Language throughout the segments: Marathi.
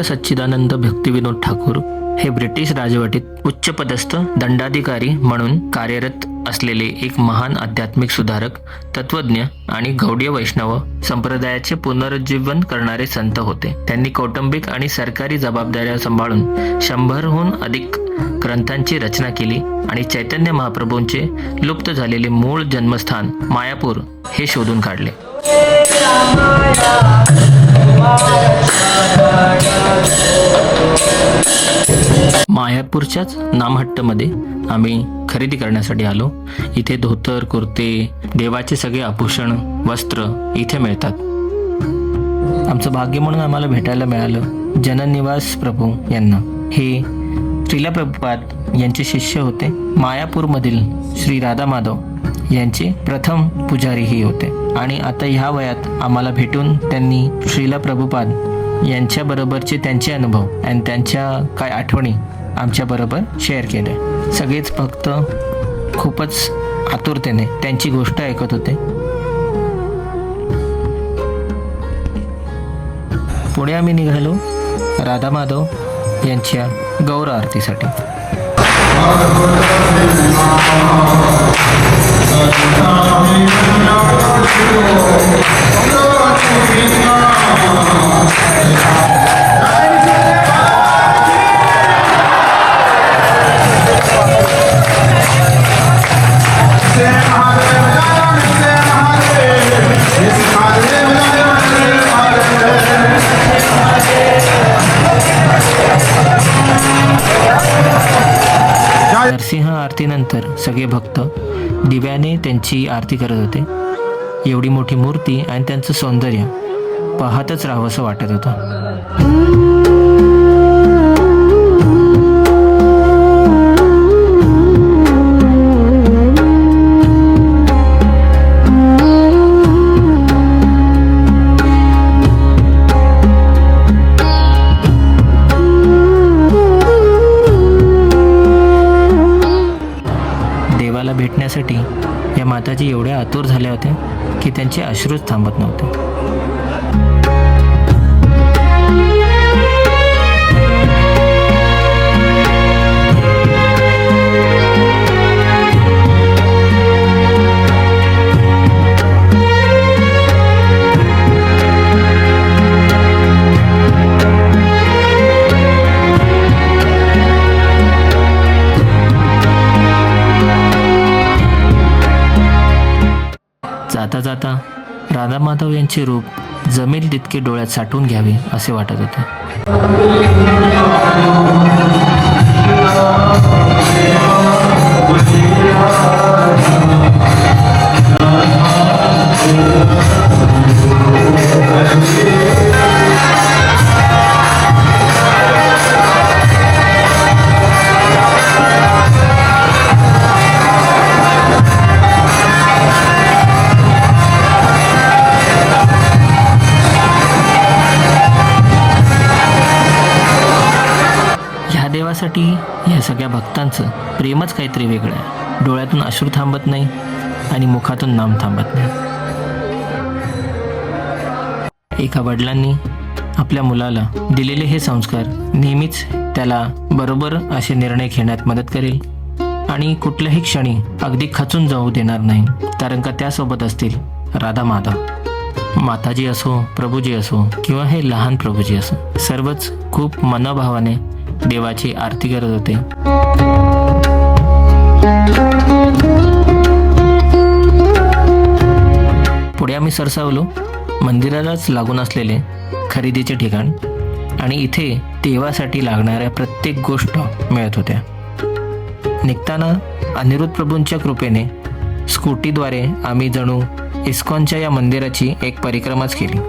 सच्चिदानंद भक्तिविनोद ठाकूर हे ब्रिटिश राजवटीत उच्चपदस्थ दंडाधिकारी म्हणून कार्यरत असलेले एक महान आध्यात्मिक सुधारक, तत्वज्ञ आणि गौडीय वैष्णव संप्रदायाचे पुनरुज्जीवन करणारे संत होते. त्यांनी कौटुंबिक आणि सरकारी जबाबदाऱ्या सांभाळून 100हून अधिक ग्रंथांची रचना केली आणि चैतन्य महाप्रभूंचे लुप्त झालेले मूळ जन्मस्थान मायापूर हे शोधून काढले. मायापूरच्याच नामहट्टमध्ये आम्ही खरेदी करण्यासाठी आलो. इथे धोतर, कुर्ते, देवाचे सगळे आभूषण, वस्त्र इथे मिळतात. आमचं भाग्य म्हणून आम्हाला भेटायला मिळालं जननिवास प्रभू यांना. हे श्रीला प्रभुपाद यांचे शिष्य होते. मायापूरमधील श्री राधा माधव यांचे प्रथम पुजारीही होते आणि आता ह्या वयात आम्हाला भेटून त्यांनी श्रीला प्रभुपाद यांच्याबरोबरचे त्यांचे अनुभव आणि त्यांच्या काय आठवणी आमच्याबरोबर शेअर केले. सगळेच भक्त खूपच आतुरतेने त्यांची गोष्ट ऐकत होते. पुढे आम्ही निघालो राधा माधव यांच्या गौर आरतीसाठी. नरसिंह आरतीनंतर सगळे भक्त दिव्याने त्यांची आरती करत होते. एवढी मोठी मूर्ती आणि त्यांचं सौंदर्य पाहतच राहावंसं वाटत होतं. देवाला भेटण्यासाठी या माताजी एवढ्या आतुर झाल्या होत्या की त्यांचे अश्रूच थांबत नव्हते. जाता जाता राधा माधव यांचे रूप जमेल तितके डोळ्यात साठवून घ्यावे असे वाटत होते. देवासाठी या सगळ्या भक्तांचं प्रेमच काहीतरी वेगळं आहे. डोळ्यातून अश्रू थांबत नाही आणि मुखातून नाम थांबत नाही. एका वडिलांनी आपल्या मुलाला दिलेले हे संस्कार नेहमीच त्याला बरोबर असे निर्णय घेण्यात मदत करेल आणि कुठल्याही क्षणी अगदी खचून जाऊ देणार नाही, कारण का त्यासोबत असतील राधा माधव. माताजी असो, प्रभूजी असो किंवा हे लहान प्रभूजी असो, सर्वच खूप मनोभावाने देवाची आरती करत होते. पुढे आम्ही सरसावलो मंदिरालाच लागून असलेले खरेदीचे ठिकाण आणि इथे देवासाठी लागणाऱ्या प्रत्येक गोष्ट मिळत होत्या. निघताना अनिरुद्ध प्रभूंच्या कृपेने स्कूटीद्वारे आम्ही जणू इस्कॉनच्या या मंदिराची एक परिक्रमाच केली.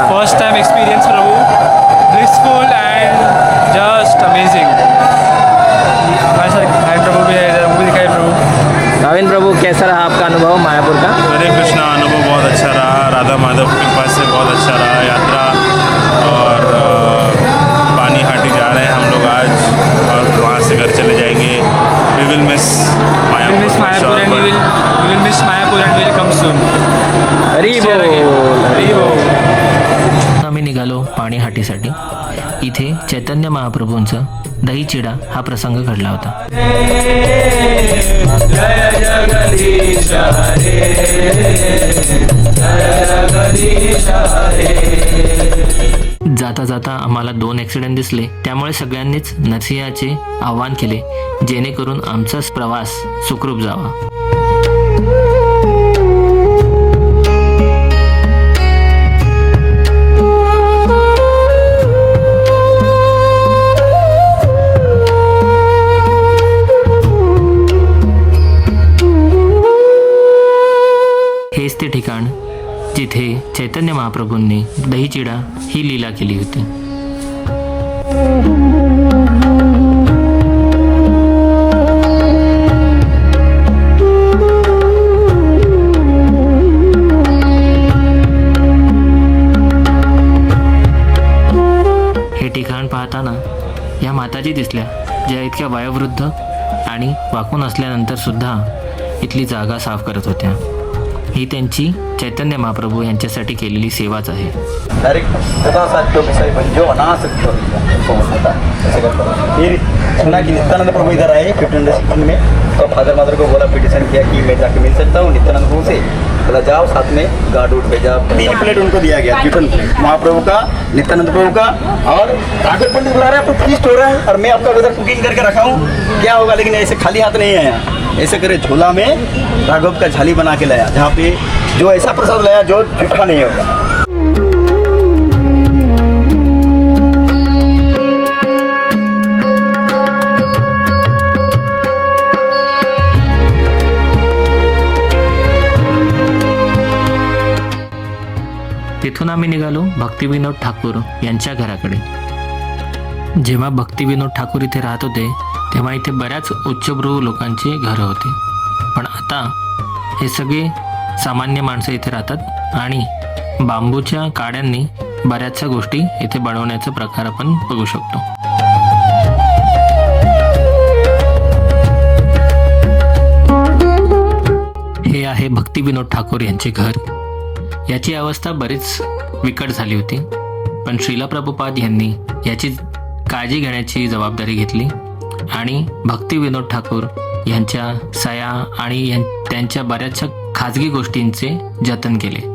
फर्स्ट टाइम एक्सपीरियंस प्रभु, ब्लिसफुल एंड जस्ट अमेजिंग. हमारे साथ प्रभु भी है, वो भी दिखाई प्रभु. गाविन प्रभु, कैसा रहा आपका अनुभव मायापुर का? हरे कृष्णा, अनुभव बहुत अच्छा रहा. राधा माधव कृपा से बहुत अच्छा रहा यात्रा. और We will miss Mayapur and we will miss Mayapur and we will come soon. Hari बोल. आम्ही निघालो पाणीहाटीसाठी. इथे चैतन्य महाप्रभूंचं दही चिडा हा प्रसंग घडला होता. जाता जाता आम्हाला 2 ॲक्सिडेंट दिसले. त्यामुळे सगळ्यांनीच नरसिंहाचे आवाहन केले जेणेकरून आमचा प्रवास सुखरूप जावा. हेच ते ठिकाण जिथे चैतन्य महाप्रभूंनी दही चिडा ही लीला केली होती. हे ठिकाण पाहताना या माताजी दिसल्या ज्या इतक्या वयोवृद्ध आणि वाकून असल्यानंतर सुद्धा इथली जागा साफ करत होत्या. ही त्यांची चैतन्य महाप्रभू यांच्यासाठी केलेली सेवाच आहे. डायरेक्ट 50 किलो जो अनासक्त फिर सुना कि नित्यानंद प्रभु इधर आए 1516 में. तो फादर मदर को बोला, पिटिशन किया कि मैं जाके मिल सकता हूँ नित्यानंद प्रभु से. बोला जाओ, साथ में गार्ड उठ भेजा. 3 प्लेट उनको दिया गया, टिफिन प्लेट, महाप्रभु का, नित्यानंद प्रभु का. और राघव पंडित बुला रहा है, आपको फीस्ट हो रहा है और मैं आपका उधर कुकिंग करके रखा हूँ, क्या होगा. लेकिन ऐसे खाली हाथ नहीं आया. ऐसे करे झोला में राघव का झाली बना के लाया, जहाँ पे जो ऐसा प्रसाद लाया जो झूठा नहीं होगा. तिथून आम्ही निघालो भक्तिविनोद ठाकूर यांच्या घराकडे. जेव्हा भक्तिविनोद ठाकूर इथे राहत होते तेव्हा इथे बऱ्याच उच्चभ्रू लोकांची घरं होती. पण आता हे सगळे सामान्य माणसं इथे राहतात आणि बांबूच्या काड्यांनी बऱ्याचशा गोष्टी इथे बनवण्याचा प्रकार आपण बघू शकतो. हे आहे भक्तिविनोद ठाकूर यांचे घर. याची अवस्था बरीच बिकट झाली होती, पण श्रीला प्रभुपाद यांनी याची काळजी घेण्याची जबाबदारी घेतली आणि भक्तिविनोद ठाकूर यांच्या सया आणि त्यांच्या बऱ्याचशा खाजगी गोष्टींचे जतन केले.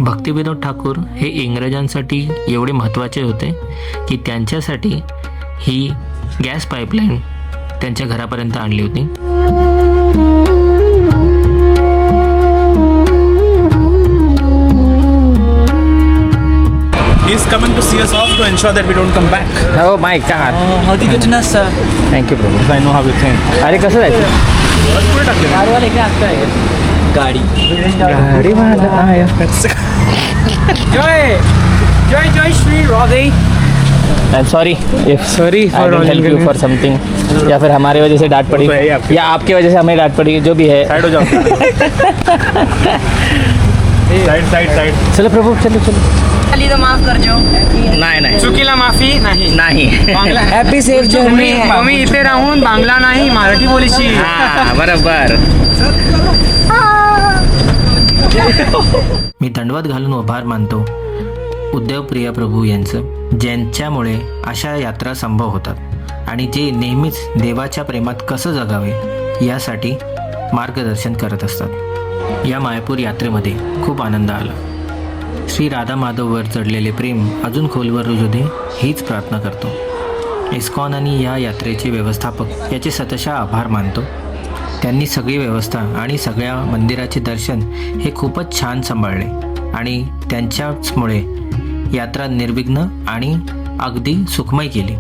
भक्तिविनोद ठाकूर हे इंग्रजांसाठी एवढे महत्त्वाचे होते की त्यांच्यासाठी ही गॅस पाईपलाईन त्यांच्या घरापर्यंत आणली होती. He's coming to see us off to ensure that we don't come back. हो माईक का हात. How did you get to know, sir? Thank you Prabhu. I know how you think. अरे कसं जायचं. पुढे टाकले. गाडी वाला आया. Joy Shri Radhe. I am sorry if Sorry I didn't help you for something, या फिर हमारे वजह से डांट पड़ी वो तो है ही आपकी। या आपकी वजह से हमें डांट पड़ी, जो भी है. साइड हो जाओ. साइड. चलो प्रभू चलो. खाली तो माफ कर जो. नाही चुकीला माफी नाही. नाही. बांगला हॅपी सेफ जर्नी. तुम्ही इथे राहून बांगला नाही मराठी बोलीची. हां बरोबर. मी दंडवत घालून आभार मानतो उद्धवप्रिया प्रभू यांचं, ज्यांच्यामुळे अशा यात्रा संभव होतात आणि जे नेहमीच देवाच्या प्रेमात कसं जगावे यासाठी मार्गदर्शन करत असतात. या मायापूर यात्रेमध्ये खूप आनंद आला. श्री राधा माधववर चढलेले प्रेम अजून खोलवर रुजू दे हीच प्रार्थना करतो. इस्कॉन आणि या यात्रेचे व्यवस्थापक याचे सतशः आभार मानतो. त्यांनी सगळी व्यवस्था आणि सगळ्या मंदिराचे दर्शन हे खूपच छान सांभाळले आणि त्यांच्याचमुळे यात्रा निर्विघ्न आणि अगदी सुखमय केली.